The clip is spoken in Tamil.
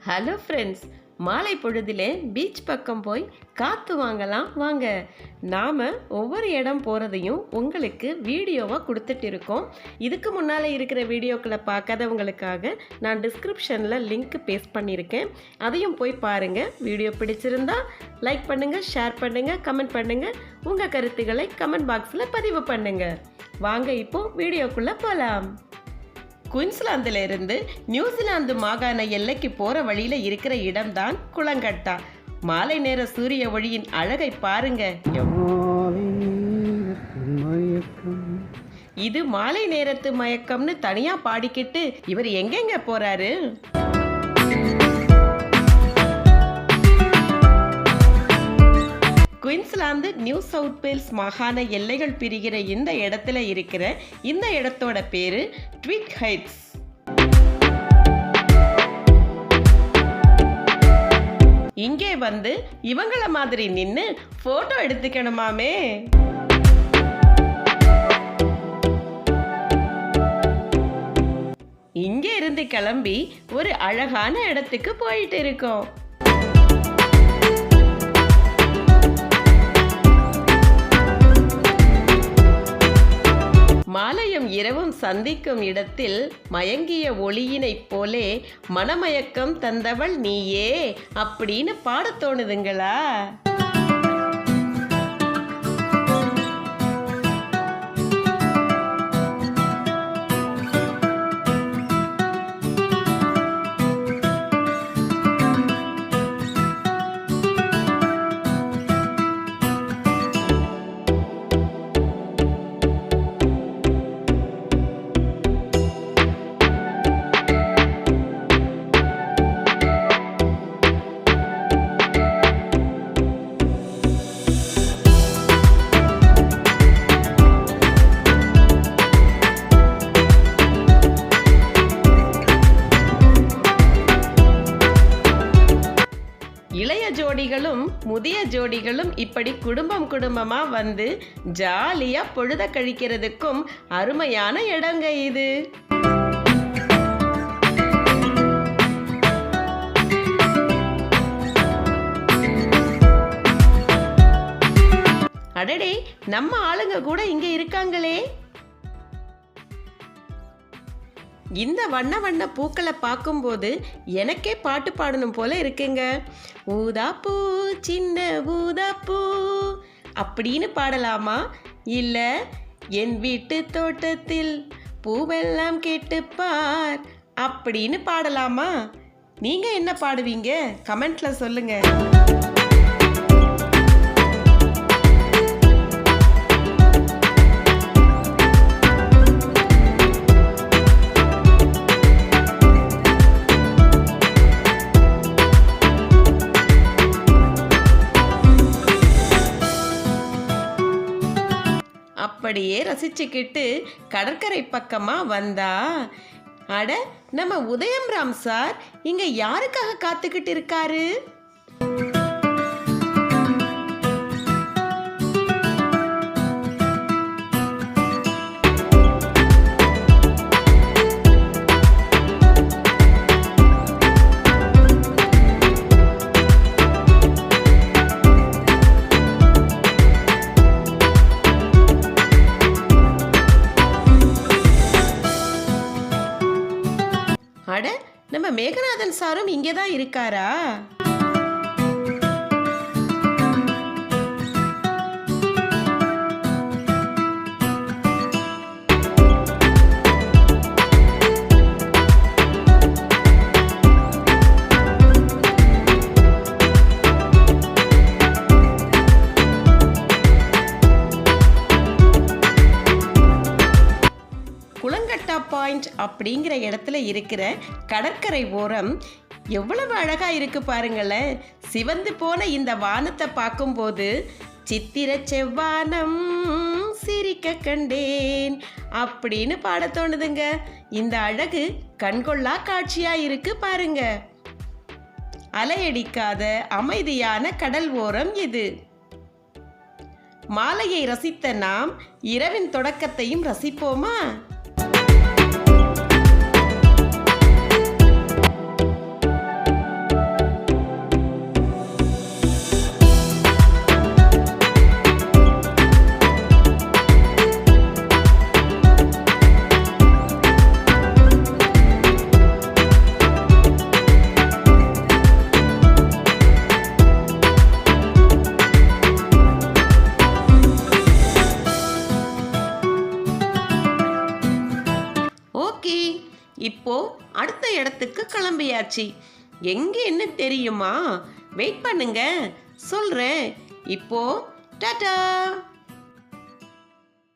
ஹலோ ஃப்ரெண்ட்ஸ், மாலை பொழுதிலே பீச் பக்கம் போய் காற்று வாங்கலாம் வாங்க. நாம் ஒவ்வொரு இடம் போகிறதையும் உங்களுக்கு வீடியோவாக கொடுத்துட்டு இருக்கோம். இதுக்கு முன்னால் இருக்கிற வீடியோக்களை பார்க்காதவங்களுக்காக நான் டிஸ்கிரிப்ஷனில் லிங்க் பேஸ்ட் பண்ணியிருக்கேன். அதையும் போய் பாருங்கள். வீடியோ பிடிச்சிருந்தா லைக் பண்ணுங்கள், ஷேர் பண்ணுங்கள், கமெண்ட் பண்ணுங்கள். உங்கள் கருத்துக்களை கமெண்ட் பாக்ஸில் பதிவு பண்ணுங்கள். வாங்க இப்போது வீடியோக்குள்ளே போகலாம். குயின்ஸ்லாந்திலிருந்து நியூசிலாந்து மாகாண எல்லைக்கு போகிற வழியில் இருக்கிற இடம்தான் குளங்கட்டா. மாலை நேர சூரிய ஒளியின் அழகை பாருங்க. இது மாலை நேரத்து மயக்கம்னு தனியா பாடிக்கிட்டு இவர் எங்கெங்க போறாரு? குயின்ஸ்லாந்து நியூ சவுத் வேல்ஸ் மாகாண எல்லைகள் பிரிகிற இந்த இடத்துல இருக்கிற இந்த இடத்தோட பேரு ட்விக் ஹைட்ஸ். இங்கே வந்து இவங்கள மாதிரி நின்று போட்டோ எடுத்துக்கணுமாமே. இங்கே இருந்து கிளம்பி ஒரு அழகான இடத்துக்கு போயிட்டு இருக்கோம். மாலையும் இரவும் சந்திக்கும் இடத்தில் மயங்கிய ஒளியினைப் போலே மனமயக்கம் தந்தவள் நீயே அப்படின்னு பாடத் தோணுதுங்களா? இளைய ஜோடிகளும் முதிய ஜோடிகளும் இப்படி குடும்பமா வந்து ஜாலியா பொழுத கழிக்கிறதுக்கும் அருமையான இடங்க இது. அடடே, நம்ம ஆளுங்க கூட இங்க இருக்காங்களே. இந்த வண்ண வண்ண பூக்களை பார்க்கும்போது எனக்கே பாட்டு பாடணும் போல இருக்குங்க. ஊதாப்பூ சின்ன ஊதாப்பூ அப்படின்னு பாடலாமா? இல்லை என் வீட்டு தோட்டத்தில் பூவெல்லாம் கேட்டுப்பார் அப்படின்னு பாடலாமா? நீங்கள் என்ன பாடுவீங்க? கமெண்ட்ல சொல்லுங்க. அப்படியே ரசிச்சுக்கிட்டு கடற்கரை பக்கமா வந்தா, அட நம்ம உதயம் ராம் சார் இங்க யாருக்காக காத்துக்கிட்டு இருக்காரு? அட, நம்ம மேகநாதன் சாரும் இங்கே தான் இருக்காரா? குளங்கட்டா பாயிண்ட் அப்படிங்கிற இடத்துல இருக்கிற கடற்கரை ஓரம் எவ்வளவு அழகா இருக்கு பாருங்களேன். சிவந்து போன இந்த வானத்தை பார்க்கும்போது சித்திர செவ்வானம் சிரிக்க கண்டேன் அப்படின்னு பாட தோணுதுங்க. இந்த அழகு கண்கொள்ளா காட்சியா இருக்கு பாருங்க. அலையடிக்காத அமைதியான கடல் ஓரம் இது. மாலையை ரசித்த நாம் இரவின் தொடக்கத்தையும் ரசிப்போமா? இப்போ அடுத்த இடத்துக்கு கிளம்பியாச்சு. எங்கேன்னு தெரியுமா? வெயிட் பண்ணுங்க, சொல்றேன். இப்போ டாடா.